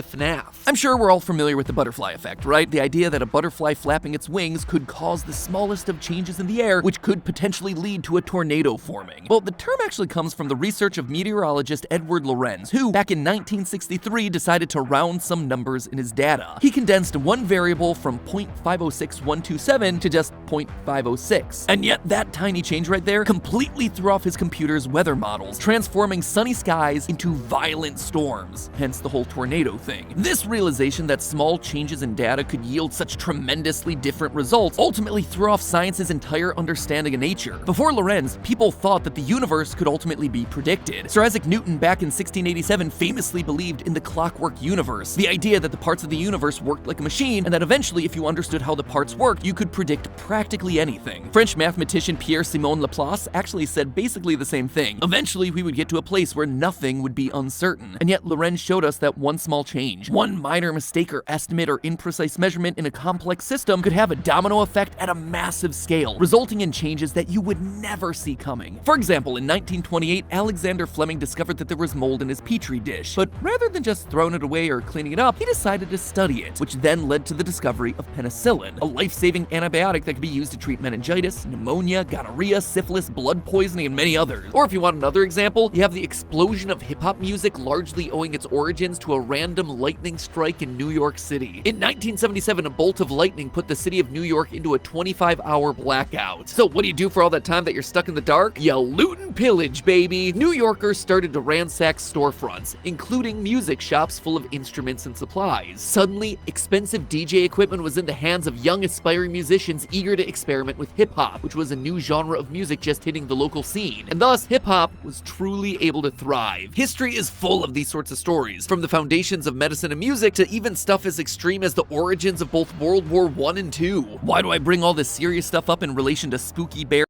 FNAF. I'm sure we're all familiar with the butterfly effect, right? The idea that a butterfly flapping its wings could cause the smallest of changes in the air, which could potentially lead to a tornado forming. Well, the term actually comes from the research of meteorologist Edward Lorenz, who, back in 1963, decided to round some numbers in his data. He condensed one variable from 0.506127 to just 0.506. And yet, that tiny change right there completely threw off his computer's weather models, transforming sunny skies into violent storms, hence the whole tornado thing. This realization that small changes in data could yield such tremendously different results ultimately threw off science's entire understanding of nature. Before Lorenz, people thought that the universe could ultimately be predicted. Sir Isaac Newton back in 1687 famously believed in the clockwork universe, the idea that the parts of the universe worked like a machine, and that eventually if you understood how the parts worked, you could predict practically anything. French mathematician Pierre-Simon Laplace actually said basically the same thing. Eventually we would get to a place where nothing would be uncertain. And yet Lorenz showed us that one small change, one minor mistake or estimate or imprecise measurement in a complex system could have a domino effect at a massive scale, resulting in changes that you would never see coming. For example, in 1928, Alexander Fleming discovered that there was mold in his petri dish, but rather than just throwing it away or cleaning it up, he decided to study it, which then led to the discovery of penicillin, a life-saving antibiotic that could be used to treat meningitis, pneumonia, gonorrhea, syphilis, blood poisoning, and many others. Or if you want another example, you have the explosion of hip-hop music largely owing its origins to a random lightning strike in New York City. In 1977, a bolt of lightning put the city of New York into a 25-hour blackout. So what do you do for all that time that you're stuck in the dark? You loot and pillage, baby! New Yorkers started to ransack storefronts, including music shops full of instruments and supplies. Suddenly, expensive DJ equipment was in the hands of young aspiring musicians eager to experiment with hip-hop, which was a new genre of music just hitting the local scene. And thus, hip-hop was truly able to thrive. History is full of these sorts of stories, from the foundations of medicine and music to even stuff as extreme as the origins of both World War I and II. Why do I bring all this serious stuff up in relation to Spooky Bear